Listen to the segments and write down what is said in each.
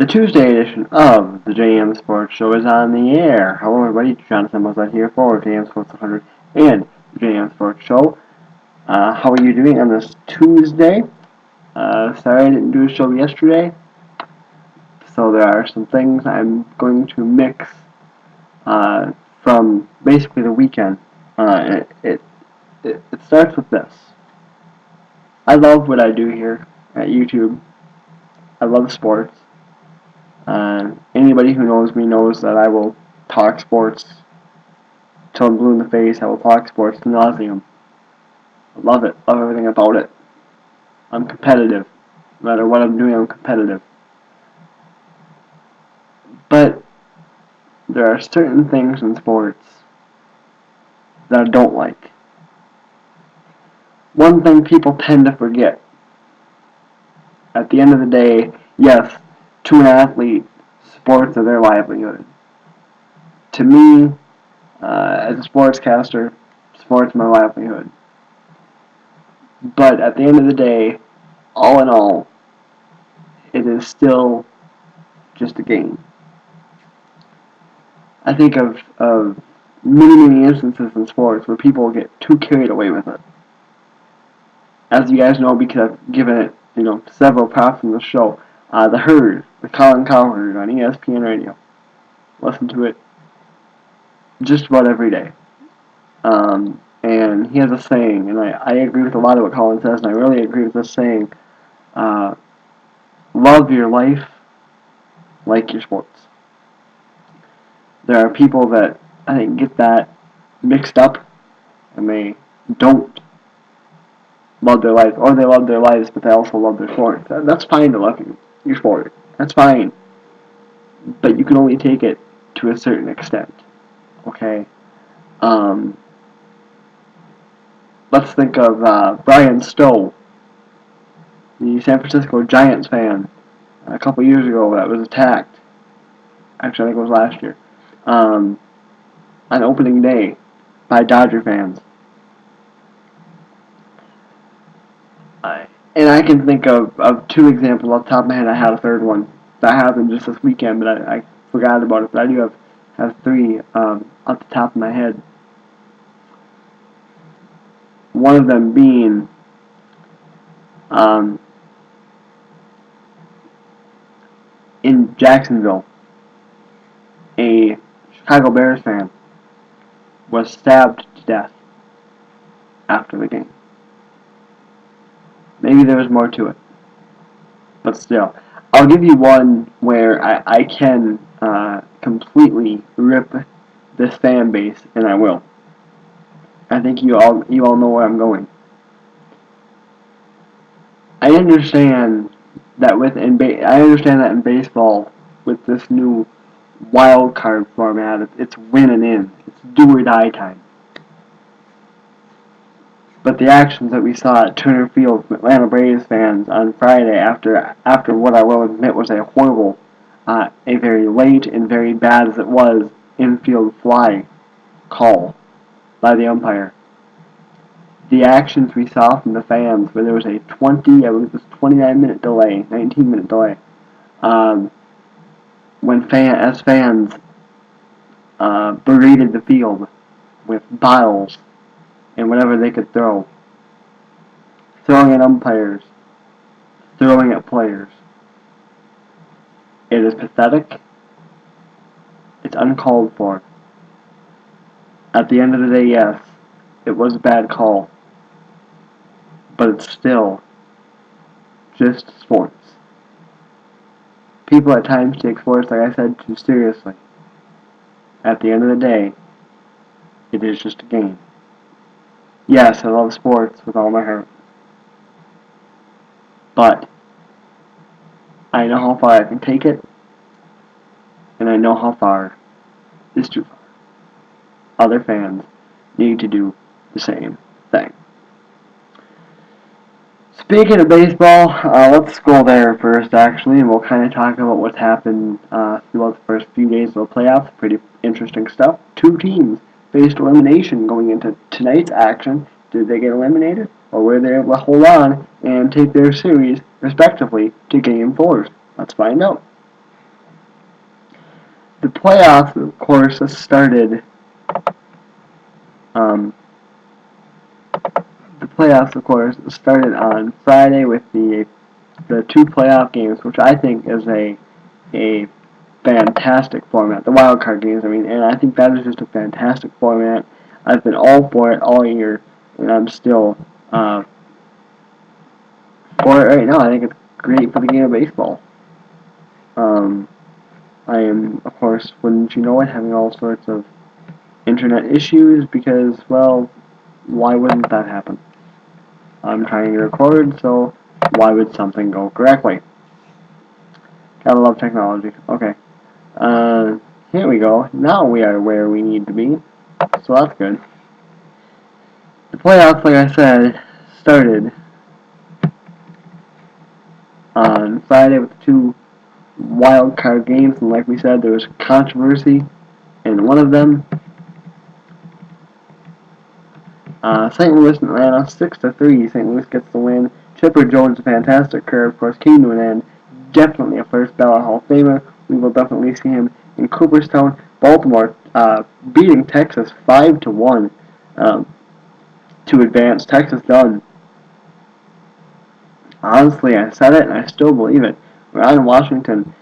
The Tuesday edition of the JMSports Show is on the air. Hello everybody, Jonathan was here for JMSports 100 and the JMSports Show. How are you doing on this Tuesday? Sorry I didn't do a show yesterday, so there are some things I'm going to mix from basically the weekend. It starts with this. I love what I do here at YouTube. I love sports. Anybody who knows me knows that I will talk sports till I'm blue in the face. I will talk sports to nauseam. I love it. Love everything about it. I'm competitive. No matter what I'm doing, I'm competitive. But there are certain things in sports that I don't like. One thing people tend to forget. At the end of the day, yes, to an athlete, sports are their livelihood. To me, as a sportscaster, sports are my livelihood. But at the end of the day, all in all, it is still just a game. I think of many instances in sports where people get too carried away with it. As you guys know, because I've given it, several props in the show, The Herd, the Colin Cowherd on ESPN Radio. Listen to it just about every day. And he has a saying, and I agree with a lot of what Colin says, and I really agree with this saying, love your life like your sports. There are people that I think get that mixed up, and they don't love their life, or they love their lives, but they also love their sport. That's fine to love your sport. That's fine. But you can only take it to a certain extent. Okay? Let's think of Brian Stowe, the San Francisco Giants fan, a couple years ago that was attacked. Actually, I think it was last year. On opening day by Dodger fans. And I can think of two examples off the top of my head. I had a third one that happened just this weekend, but I forgot about it. But I do have three off the top of my head. One of them being in Jacksonville, a Chicago Bears fan was stabbed to death after the game. Maybe there was more to it, but still. I'll give you one where I can completely rip this fan base, and I will. I think you all know where I'm going. I understand that in baseball with this new wild card format, it's win and in. It's do or die time. But the actions that we saw at Turner Field from Atlanta Braves fans on Friday after what I will admit was a horrible, a very late and very bad as it was, infield fly call by the umpire. The actions we saw from the fans, where there was a 29-minute delay, 19-minute delay, when fans berated the field with bottles and whatever they could throw, throwing at umpires, throwing at players. It is pathetic. It's uncalled for. At the end of the day, yes, it was a bad call, but it's still just sports. People at times take sports, like I said, too seriously. At the end of the day, it is just a game. Yes, I love sports with all my heart. But I know how far I can take it, and I know how far is too far. Other fans need to do the same thing. Speaking of baseball, let's go there first, actually, and we'll kind of talk about what's happened throughout the first few days of the playoffs. Pretty interesting stuff. Two teams faced elimination going into tonight's action. Did they get eliminated, or were they able to hold on and take their series, respectively, to Game 4? Let's find out. The playoffs, of course, started. Um, the playoffs, of course, started on Friday with the two playoff games, which I think is a fantastic format. The wild card games, I mean, and I think that is just a fantastic format. I've been all for it all year, and I'm still for it right now. I think it's great for the game of baseball. Um, I am, of course, wouldn't you know it, having all sorts of internet issues because, well, why wouldn't that happen? I'm trying to record, so why would something go correctly? Gotta love technology. Okay. Here we go. Now we are where we need to be, so that's good. The playoffs, like I said, started on Friday with the two wild card games, and like we said, there was controversy in one of them. St. Louis and Atlanta 6-3. St. Louis gets the win. Chipper Jones' fantastic career, of course, came to an end. Definitely a first ballot Hall of Famer. We will definitely see him in Cooperstown. Baltimore beating Texas 5-1 to advance. Texas done. Honestly, I said it and I still believe it. Ryan Washington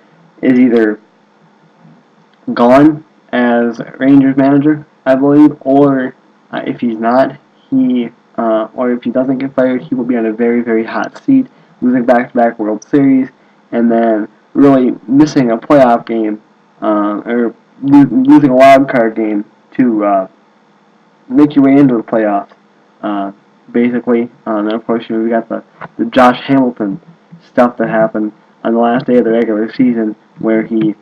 is either gone as Rangers manager, I believe, or if he's not, or if he doesn't get fired, he will be on a very, very hot seat, losing back-to-back World Series, and then really missing a playoff game, or losing a wild card game to make your way into the playoffs. Basically, and of course, we got the Josh Hamilton stuff that happened on the last day of the regular season, where he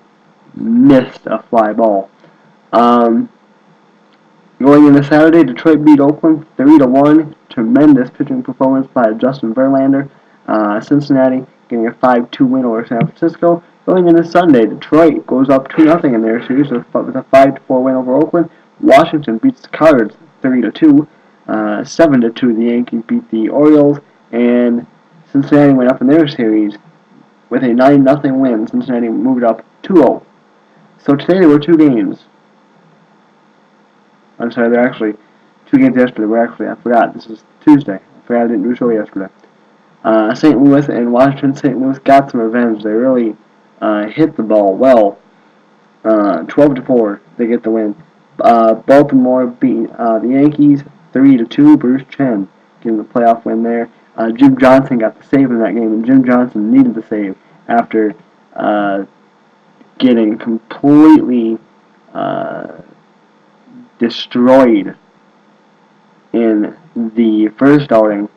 missed a fly ball. Going into Saturday, Detroit beat Oakland 3-1. Tremendous pitching performance by Justin Verlander. Cincinnati getting a 5-2 win over San Francisco. Going into Sunday, Detroit goes up 2-0 in their series with a 5-4 win over Oakland. Washington beats the Cards 3-2. 7-2, the Yankees beat the Orioles, and Cincinnati went up in their series with a 9-0 win. Cincinnati moved up 2-0. So today there were two games. I'm sorry, there are actually two games yesterday. I forgot. This is Tuesday. I forgot I didn't do a show yesterday. St. Louis and Washington. St. Louis got some revenge. They really hit the ball well. 12-4, they get the win. Baltimore beat the Yankees 3-2. Bruce Chen getting the playoff win there. Jim Johnson got the save in that game, and Jim Johnson needed the save after getting completely destroyed in the first outing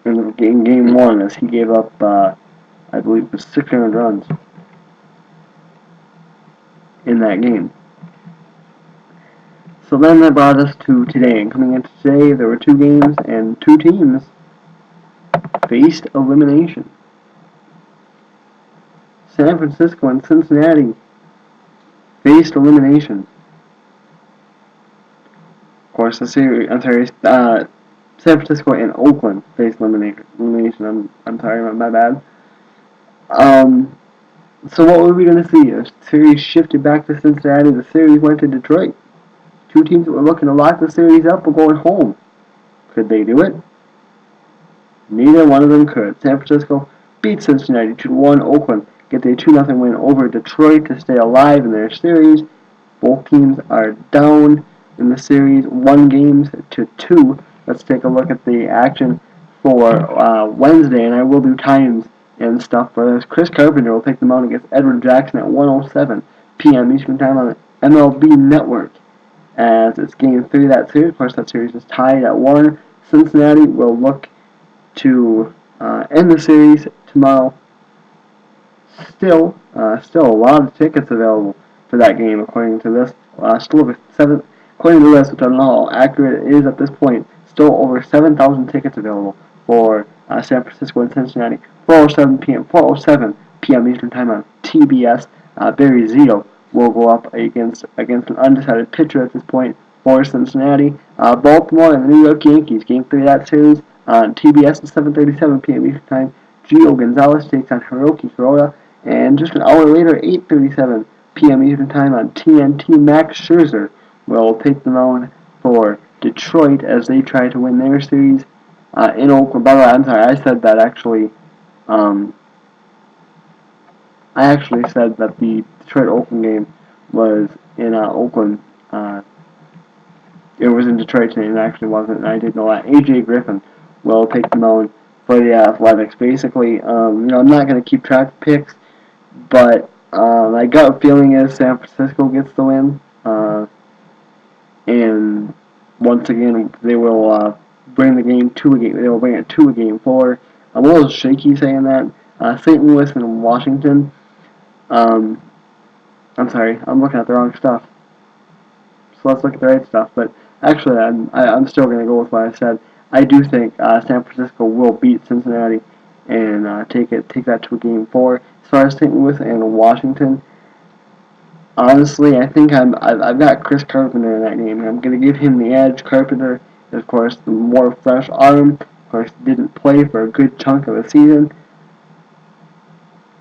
in game one, as he gave up, I believe it was 600 runs in that game. So then that brought us to today, and coming into today, there were two games, and two teams faced elimination. San Francisco and Cincinnati faced elimination. Of course, San Francisco and Oakland faced elimination. I'm sorry, my bad. So what were we going to see? The series shifted back to Cincinnati. The series went to Detroit. Two teams that were looking to lock the series up were going home. Could they do it? Neither one of them could. San Francisco beat Cincinnati 2-1. Oakland gets a 2-0 win over Detroit to stay alive in their series. Both teams are down in the series 1-2. Let's take a look at the action for Wednesday, and I will do times and stuff for this. Chris Carpenter will take the mound against Edward Jackson at 1:07 p.m. Eastern Time on the MLB Network, as it's Game 3 of that series. Of course, that series is tied at 1. Cincinnati will look to end the series tomorrow. Still a lot of tickets available for that game, according to this. Still over 7. According to this, which I don't know how accurate it is at this point, still over 7,000 tickets available for San Francisco and Cincinnati. 4:07 p.m. Eastern Time on TBS. Barry Zito will go up against an undecided pitcher at this point for Cincinnati. Baltimore and the New York Yankees. Game 3 of that series on TBS at 7:37 p.m. Eastern Time. Gio Gonzalez takes on Hiroki Kuroda. And just an hour later, 8:37, p.m. Eastern Time on TNT. Max Scherzer will take the mound for Detroit as they try to win their series in Oakland. By the way, I'm sorry, I said that actually. I actually said that the Detroit-Oakland game was in Oakland. It was in Detroit today, and it actually wasn't, and I didn't know that. A.J. Griffin will take the mound for the Athletics. Basically, I'm not going to keep track of picks, but my gut feeling is San Francisco gets the win. And once again, they will bring the game to a game. They will bring it to a game four. I'm a little shaky saying that. St. Louis and Washington. I'm sorry, I'm looking at the wrong stuff. So let's look at the right stuff. But actually, I'm still going to go with what I said. I do think San Francisco will beat Cincinnati and take that to a game four. As far as St. Louis and Washington, honestly, I think I've got Chris Carpenter in that game. I'm going to give him the edge. Carpenter, of course, the more fresh arm. Of course, didn't play for a good chunk of the season.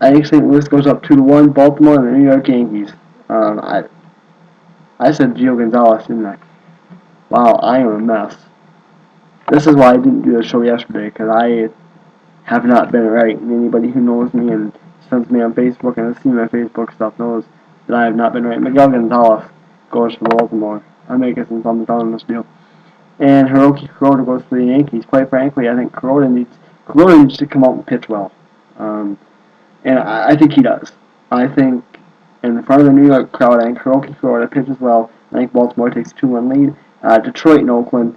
I think St. Louis goes up 2-1. Baltimore and the New York Yankees. I said Gio Gonzalez, didn't I? Wow, I am a mess. This is why I didn't do the show yesterday, because I have not been right. And anybody who knows me and sends me on Facebook and has seen my Facebook stuff knows that I have not been right. Miguel Gonzalez goes for Baltimore. I'm making some thumbs down on this deal. And Hiroki Kuroda goes for the Yankees. Quite frankly, I think Kuroda needs to come out and pitch well. And I think he does. I think in front of the New York crowd, I think Hiroki Kuroda pitches well. I think Baltimore takes a 2-1 lead. Detroit and Oakland.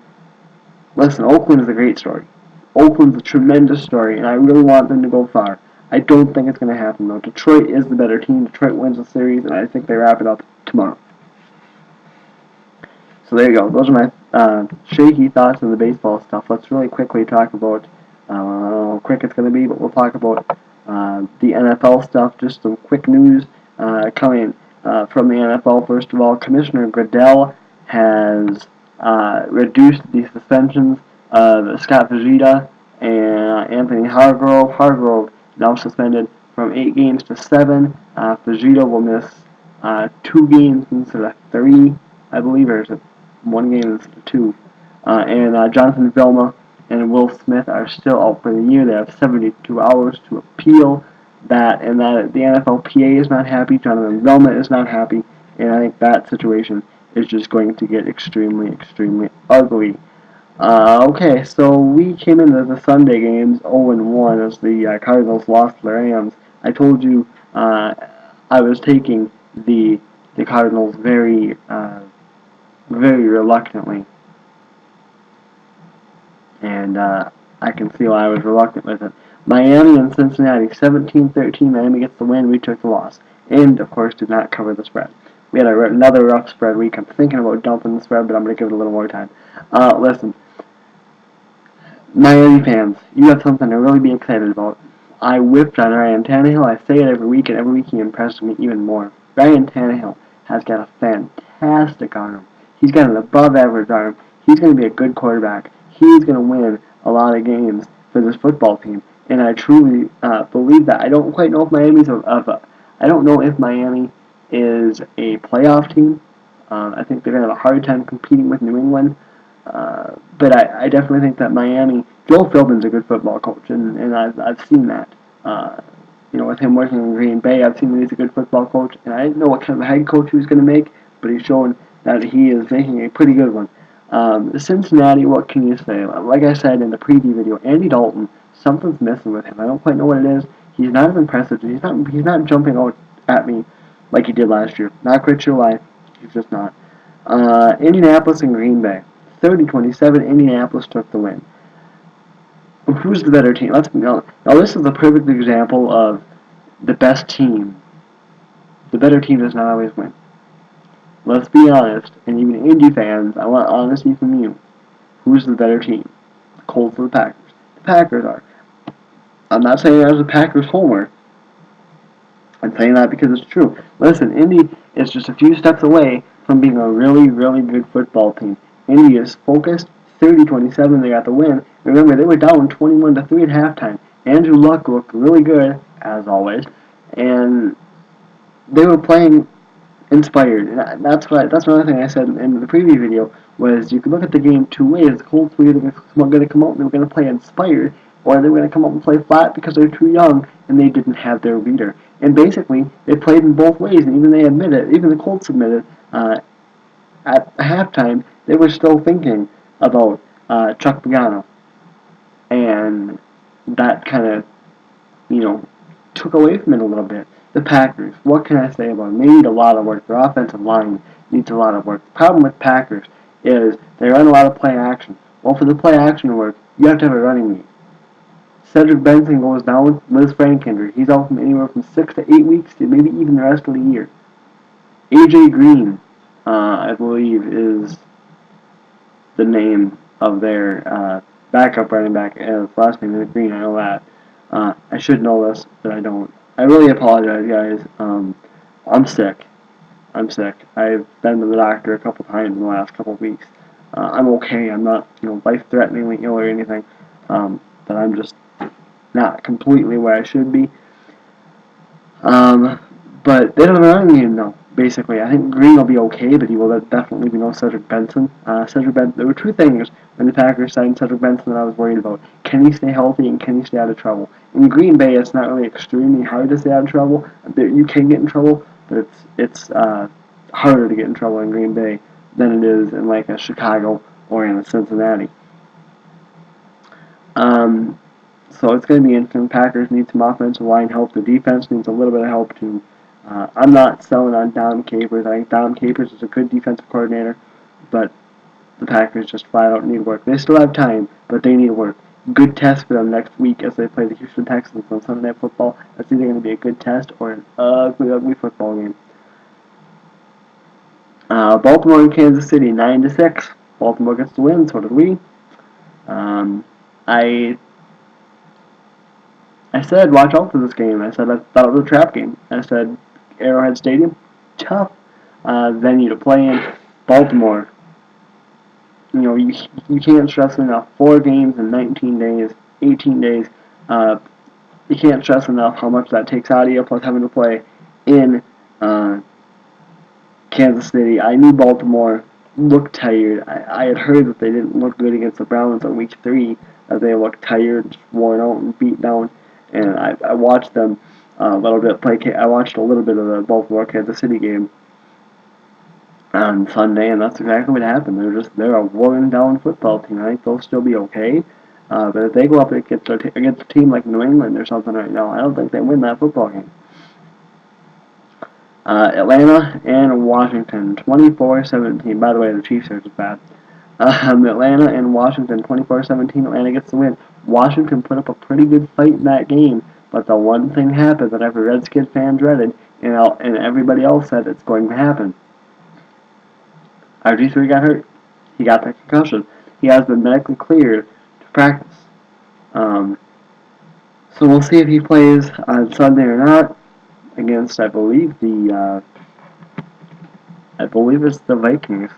Listen, Oakland is a great story. Oakland's a tremendous story, and I really want them to go far. I don't think it's going to happen, though. Detroit is the better team. Detroit wins the series, and I think they wrap it up tomorrow. So there you go. Those are my shaky thoughts on the baseball stuff. Let's really quickly talk about, I don't know how quick it's going to be, but we'll talk about the NFL stuff. Just some quick news coming from the NFL. First of all, Commissioner Goodell has reduced the suspensions of Scott Fajita and Anthony Hargrove. Hargrove now suspended from 8 games to 7. Fajita will miss 2 games instead of 3, I believe, or is it 1 game instead of 2. And Jonathan Vilma and Will Smith are still out for the year. They have 72 hours to appeal that, and that the NFLPA is not happy. Jonathan Vilma is not happy, and I think that situation is just going to get extremely, extremely ugly. Okay, so we came into the Sunday games 0-1 as the Cardinals lost to the Rams. I told you I was taking the Cardinals very reluctantly, and I can see why I was reluctant with it. Miami and Cincinnati, 17-13. Miami gets the win. We took the loss, and of course did not cover the spread. We had another rough spread week. I'm thinking about dumping the spread, but I'm going to give it a little more time. Listen, Miami fans, you have something to really be excited about. I whipped on Ryan Tannehill. I say it every week, and every week he impresses me even more. Ryan Tannehill has got a fantastic arm. He's got an above-average arm. He's going to be a good quarterback. He's going to win a lot of games for this football team, and I truly believe that. I don't quite know if I don't know if Miami is a playoff team. I think they're going to have a hard time competing with New England. But I definitely think that Miami, Joe Philbin's a good football coach, and I've seen that. With him working in Green Bay, I've seen that he's a good football coach, and I didn't know what kind of head coach he was going to make, but he's shown that he is making a pretty good one. Cincinnati, what can you say? Like I said in the preview video, Andy Dalton, something's missing with him. I don't quite know what it is. He's not as impressive. He's not jumping out at me like he did last year. Not quite sure why. He's just not. Indianapolis and Green Bay. 30-27, Indianapolis took the win. Who's the better team? Now this is a perfect example of the best team. The better team does not always win. Let's be honest, and even Indy fans, I want honesty from you. Who's the better team? The Colts or the Packers? The Packers are. I'm not saying that as a Packers homer. I'm saying that because it's true. Listen, Indy is just a few steps away from being a really, really good football team. Indy is focused. 30-27, they got the win. Remember, they were down 21-3 at halftime. Andrew Luck looked really good, as always, and they were playing inspired. And that's another thing I said in the preview video was you could look at the game two ways. The Colts were either going to come out and they were going to play inspired, or they were going to come out and play flat because they're too young and they didn't have their leader. And basically, they played in both ways, and even they admitted, even the Colts admitted at halftime they were still thinking about Chuck Pagano, and that kind of took away from it a little bit. The Packers, what can I say about them? They need a lot of work. Their offensive line needs a lot of work. The problem with Packers is they run a lot of play action. Well, for the play action to work, you have to have a running game. Cedric Benson goes down with Liz Frank injury. He's out from anywhere from 6 to 8 weeks to maybe even the rest of the year. AJ Green, I believe, is the name of their backup running back. His last name is Green, I know that. I should know this, but I don't. I really apologize, guys. I'm sick. I've been to the doctor a couple times in the last couple of weeks. I'm okay. I'm not, life-threateningly ill or anything. But I'm just not completely where I should be. But they don't have a running game, though, basically. I think Green will be okay, but he will definitely be no Cedric Benson. There were two things when the Packers signed Cedric Benson that I was worried about. Can he stay healthy and can he stay out of trouble? In Green Bay, it's not really extremely hard to stay out of trouble. You can get in trouble, but it's harder to get in trouble in Green Bay than it is in, like, a Chicago or in a Cincinnati. So it's going to be interesting. Packers need some offensive line help. The defense needs a little bit of help, too. I'm not selling on Dom Capers. I think Dom Capers is a good defensive coordinator, but the Packers just flat out need work. They still have time, but they need work. Good test for them next week as they play the Houston Texans on Sunday Night Football. That's either going to be a good test or an ugly, ugly football game. Baltimore and Kansas City, 9-6. Baltimore gets the win, so did we. I said, watch out for this game. I said I thought it was a trap game. I said, Arrowhead Stadium, tough venue to play in. Baltimore, you can't stress enough. 4 games in 19 days, 18 days. You can't stress enough how much that takes out of you, plus having to play in Kansas City. I knew Baltimore looked tired. I had heard that they didn't look good against the Browns on week 3, that they looked tired, worn out, and beat down. And I watched them a little bit play. I watched a little bit of the Baltimore Kansas City game on Sunday, and that's exactly what happened. They're a worn down football team. I think they'll still be okay. But if they go up against a team like New England or something right now, I don't think they win that football game. Atlanta and Washington, 24-17. By the way, the Chiefs are just bad. Atlanta and Washington, 24-17. Atlanta gets the win. Washington put up a pretty good fight in that game, but the one thing happened that every Redskins fan dreaded, and everybody else said it's going to happen. RG3 got hurt. He got that concussion. He has been medically cleared to practice. So we'll see if he plays on Sunday or not against, I believe it's the Vikings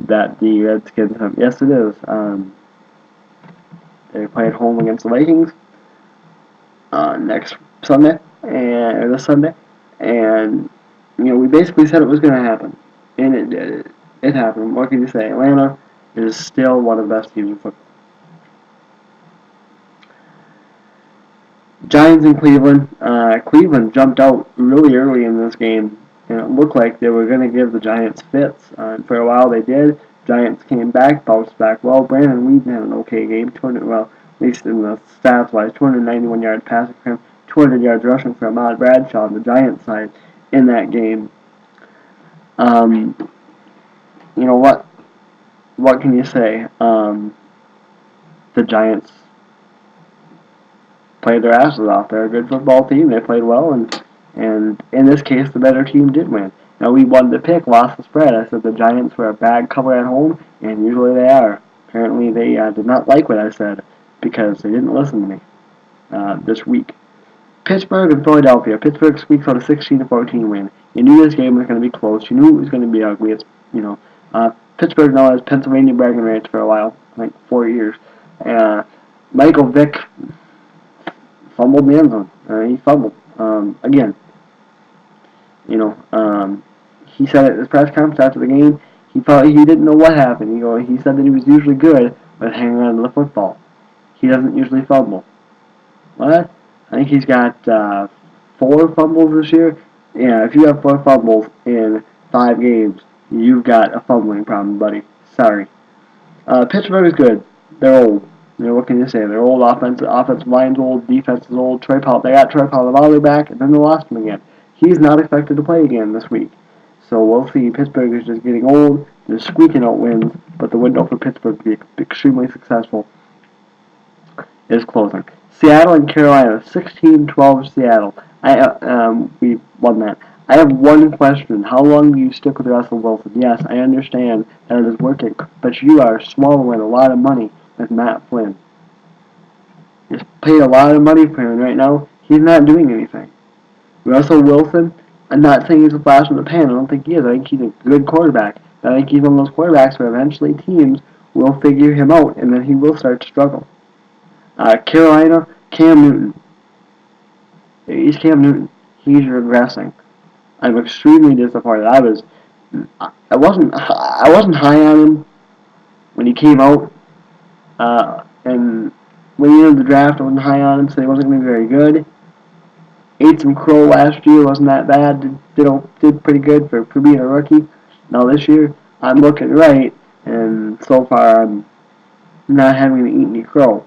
that the Redskins have. Yes, it is. They play at home against the Vikings next Sunday, or this Sunday, and we basically said it was going to happen, and it did. It happened. What can you say? Atlanta is still one of the best teams in football. Giants in Cleveland. Cleveland jumped out really early in this game, and it looked like they were going to give the Giants fits. For a while they did. Giants came back, bounced back well. Brandon Weeden had an okay game. At least in the stats-wise, 291 yards passing for him, 200 yards rushing for Ahmad Bradshaw on the Giants side in that game. What can you say? The Giants played their asses off. They're a good football team. They played well, and in this case, the better team did win. Now, we wanted to pick, lost the spread. I said the Giants were a bad cover at home, and usually they are. Apparently, they did not like what I said because they didn't listen to me this week. Pittsburgh and Philadelphia. Pittsburgh squeaks out a 16-14 win. You knew this game was going to be close. You knew it was going to be ugly. Pittsburgh now has Pennsylvania bragging rights for a while, like 4 years. Michael Vick fumbled the end zone. He fumbled. Again, He said at his press conference after the game, he didn't know what happened. He said that he was usually good with hanging on to the football. He doesn't usually fumble. What? I think he's got 4 fumbles this year. Yeah, if you have 4 fumbles in 5 games, you've got a fumbling problem, buddy. Sorry. Pittsburgh is good. They're old. What can you say? They're old. Offensive line's old. Defense is old. They got Troy Polamalu back, and then they lost him again. He's not expected to play again this week. So we'll see. Pittsburgh is just getting old. They're squeaking out wins, but the window for Pittsburgh to be extremely successful is closing. Seattle and Carolina, 16-12 Seattle. We won that. I have one question. How long do you stick with Russell Wilson? Yes, I understand that it is working, but you are swallowing a lot of money with Matt Flynn. You paid a lot of money for him right now. He's not doing anything. Russell Wilson, I'm not saying he's a flash in the pan. I don't think he is. I think he's a good quarterback. I think he's one of those quarterbacks where eventually teams will figure him out, and then he will start to struggle. Carolina, Cam Newton. He's Cam Newton. He's regressing. I'm extremely disappointed. I wasn't high on him when he came out, and when he entered the draft, I wasn't high on him, so he wasn't going to be very good. Ate some crow last year, wasn't that bad. Did pretty good for being a rookie. Now this year, I'm looking right, and so far I'm not having to eat any crow.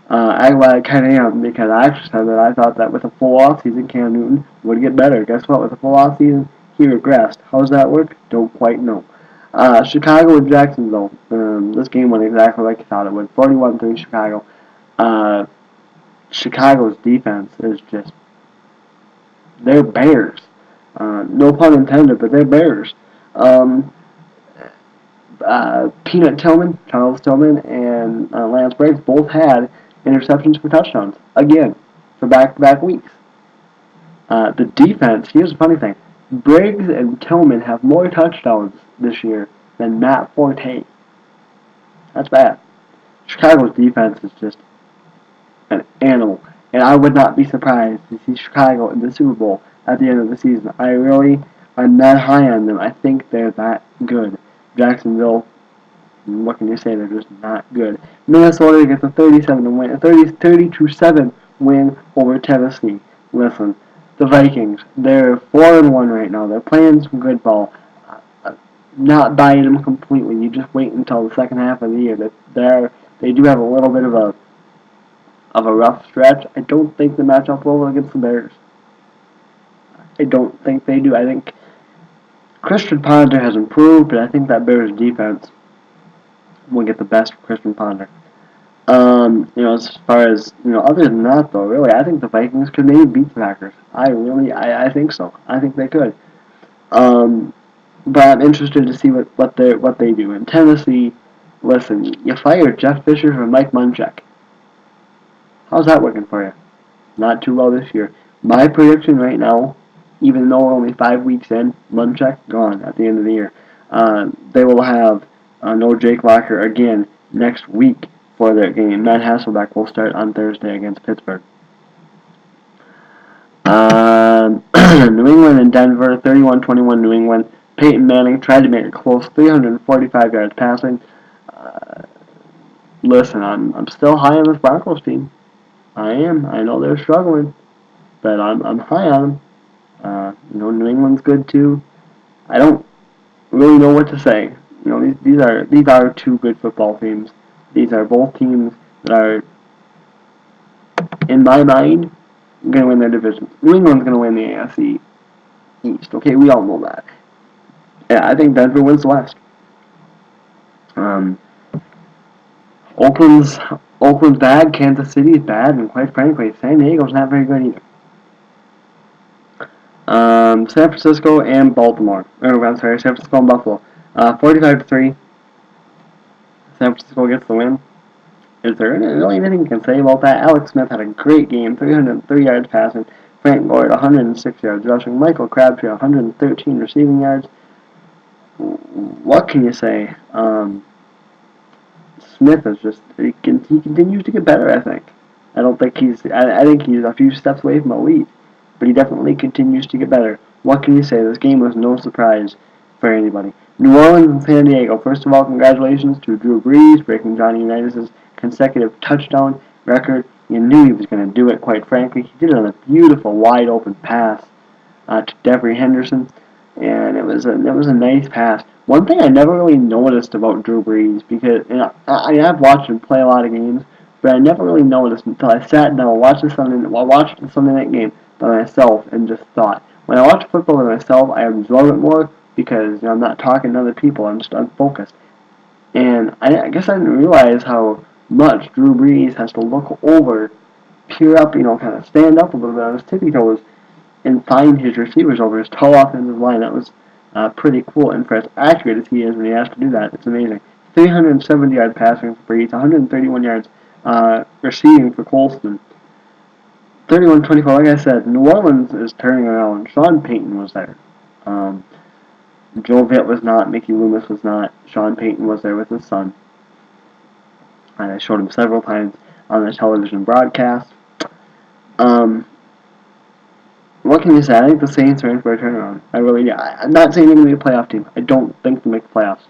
I kind of am, because I actually said that I thought that with a full offseason, Cam Newton would get better. Guess what? With a full offseason, he regressed. How does that work? Don't quite know. Chicago and Jacksonville. This game went exactly like I thought it would. 41-3 Chicago. Chicago's defense is just... They're bears. No pun intended, but they're bears. Charles Tillman, and Lance Briggs both had interceptions for touchdowns. Again, for back-to-back weeks. The defense, here's the funny thing. Briggs and Tillman have more touchdowns this year than Matt Forte. That's bad. Chicago's defense is just an animal. And I would not be surprised to see Chicago in the Super Bowl at the end of the season. I'm not high on them. I think they're that good. Jacksonville, what can you say? They're just not good. Minnesota gets a 32-7 win over Tennessee. Listen, the Vikings, they're 4-1 right now. They're playing some good ball. Not buying them completely. You just wait until the second half of the year. They do have a little bit of a rough stretch. I don't think they match up well against the Bears. I don't think they do. I think Christian Ponder has improved, but I think that Bears defense will get the best of Christian Ponder. As far as, other than that, though, really, I think the Vikings could maybe beat the Packers. I think so. I think they could. But I'm interested to see what they do. In Tennessee, listen, you fired Jeff Fisher for Mike Munchak. How's that working for you? Not too well this year. My prediction right now, even though we're only 5 weeks in, Munchak gone at the end of the year. They will have no Jake Locker again next week for their game. Matt Hasselbeck will start on Thursday against Pittsburgh. New England and Denver, 31-21 New England. Peyton Manning tried to make it close, 345 yards passing. Listen, I'm still high on this Broncos team. I am. I know they're struggling, but I'm high on them. New England's good too. I don't really know what to say. These are 2 good football teams. These are both teams that are, in my mind, going to win their division. New England's going to win the AFC East. Okay, we all know that. Yeah, I think Denver wins the West. Oakland's bad, Kansas City is bad, and quite frankly, San Diego's not very good either. San Francisco and Baltimore. San Francisco and Buffalo. 45-3. San Francisco gets the win. Is there really anything you can say about that? Alex Smith had a great game, 303 yards passing. Frank Gore, 106 yards rushing. Michael Crabtree, 113 receiving yards. What can you say? Smith is just, he continues to get better, I think. I think he's a few steps away from elite, but he definitely continues to get better. What can you say? This game was no surprise for anybody. New Orleans and San Diego. First of all, congratulations to Drew Brees breaking Johnny Unitas' consecutive touchdown record. You knew he was going to do it, quite frankly. He did it on a beautiful, wide-open pass to Devery Henderson, and it was a nice pass. One thing I never really noticed about Drew Brees, because I've watched him play a lot of games, but I never really noticed until I sat down and watched the Sunday night game by myself and just thought. When I watch football by myself, I absorb it more because I'm not talking to other people. I'm just unfocused. And I guess I didn't realize how much Drew Brees has to look over, peer up, kind of stand up a little bit on his tippy toes and find his receivers over his tall offensive line. That was pretty cool. And for as accurate as he is when he has to do that, it's amazing. 370 yards passing for Brees, 131 yards receiving for Colston. 31-24, like I said, New Orleans is turning around. Sean Payton was there. Joe Vitt was not. Mickey Loomis was not. Sean Payton was there with his son. I showed him several times on the television broadcast. What can you say? I think the Saints are in for a turnaround. I'm not saying they're going to be a playoff team. I don't think they'll make the playoffs.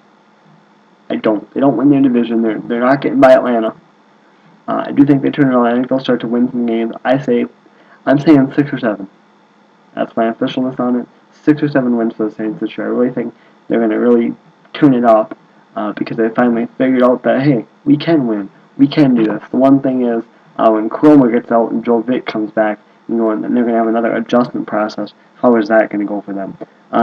I don't. They don't win their division. They're not getting by Atlanta. I do think they turn it around. I think they'll start to win some games. I'm saying 6 or 7. That's my officialness on it. 6 or 7 wins for the Saints this year. I really think they're going to really tune it up because they finally figured out that, hey, we can win. We can do this. The one thing is when Cromer gets out and Joe Vitt comes back, and they're going to have another adjustment process. How is that going to go for them?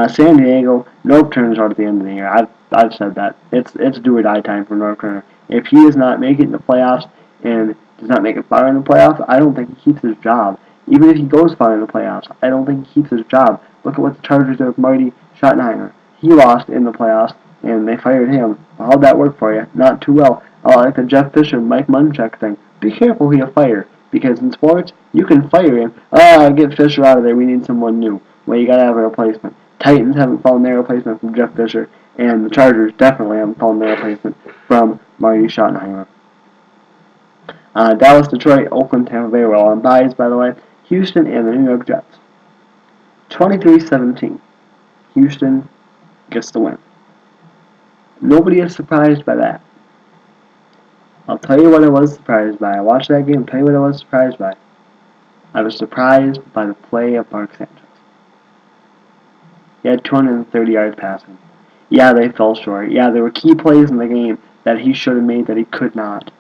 San Diego, Norv Turner's out at the end of the year. I've said that. It's do or die time for Norv Turner. If he does not make it in the playoffs and does not make it far in the playoffs, I don't think he keeps his job. Even if he goes far in the playoffs, I don't think he keeps his job. Look at what the Chargers did with Marty Schottenheimer. He lost in the playoffs, and they fired him. How'd that work for you? Not too well. Like the Jeff Fisher, Mike Munchak thing. Be careful who you fire, because in sports, you can fire him. Get Fisher out of there. We need someone new. Well, you gotta have a replacement. Titans haven't found their replacement from Jeff Fisher, and the Chargers definitely haven't found their replacement from Marty Schottenheimer. Dallas, Detroit, Oakland, Tampa Bay were all on byes, by the way. Houston and the New York Jets. 23-17. Houston gets the win. Nobody is surprised by that. I'll tell you what I was surprised by. I watched that game. I'll tell you what I was surprised by. I was surprised by the play of Mark Sanchez. He had 230 yards passing. Yeah, they fell short. Yeah, there were key plays in the game that he should have made that he could not.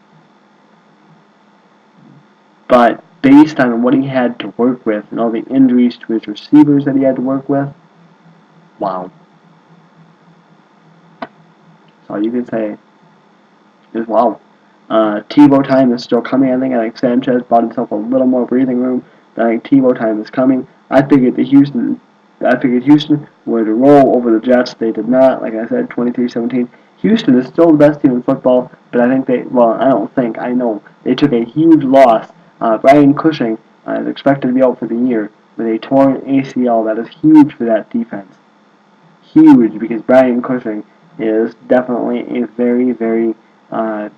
But based on what he had to work with and all the injuries to his receivers that he had to work with, wow. That's all you can say is wow. Tebow time is still coming, I think. Sanchez bought himself a little more breathing room, but I think Tebow time is coming. I figured Houston would roll over the Jets. They did not. Like I said, 23-17. Houston is still the best team in football, but I know they took a huge loss. Brian Cushing is expected to be out for the year with a torn ACL. That is huge for that defense. Huge, because Brian Cushing is definitely a very, very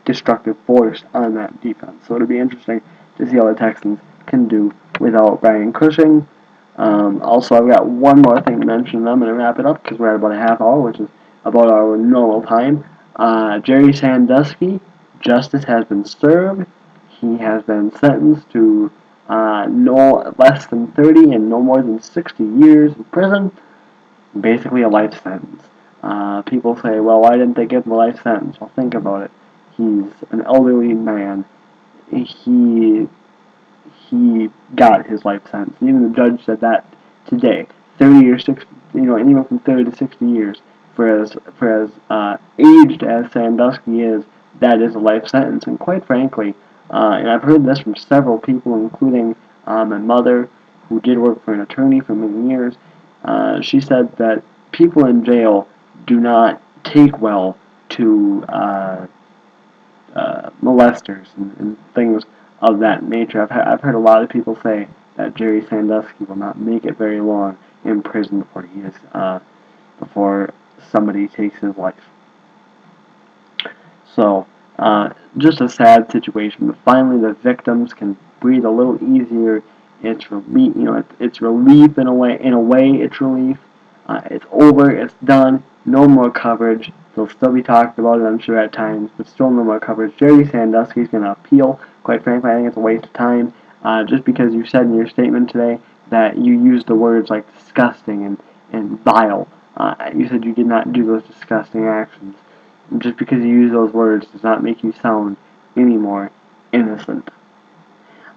destructive force on that defense. So it'll be interesting to see how the Texans can do without Brian Cushing. Also, I've got one more thing to mention, and I'm going to wrap it up because we're at about a half hour, which is about our normal time. Jerry Sandusky, justice has been served. He has been sentenced to no less than 30 and no more than 60 years in prison. Basically a life sentence. People say, well, why didn't they give him a life sentence? Well, think about it. He's an elderly man. He got his life sentence. Even the judge said that today. 30 or 60, anywhere from 30 to 60 years. For as aged as Sandusky is, that is a life sentence. And quite frankly, and I've heard this from several people, including my mother, who did work for an attorney for many years. She said that people in jail do not take well to molesters and things of that nature. I've heard a lot of people say that Jerry Sandusky will not make it very long in prison before somebody takes his life. So, just a sad situation, but finally the victims can breathe a little easier It's relief. It's relief in a way. In a way, it's relief. It's over. It's done. No more coverage. They'll still be talked about it, I'm sure, at times, but still no more coverage. Jerry Sandusky's going to appeal. Quite frankly, I think it's a waste of time. Just because you said in your statement today that you used the words like disgusting and vile. You said you did not do those disgusting actions. Just because you use those words does not make you sound any more innocent.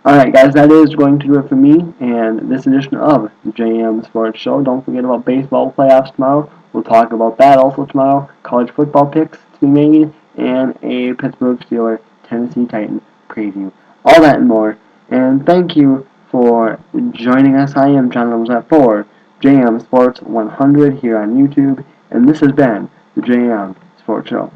Alright guys, that is going to do it for me and this edition of the JMSports Show. Don't forget about baseball playoffs tomorrow. We'll talk about that also tomorrow. College football picks to be made and a Pittsburgh Steelers Tennessee Titans preview. All that and more. And thank you for joining us. I am John Lemzat for JM Sports 100 here on YouTube, and this has been the JM Sports Show.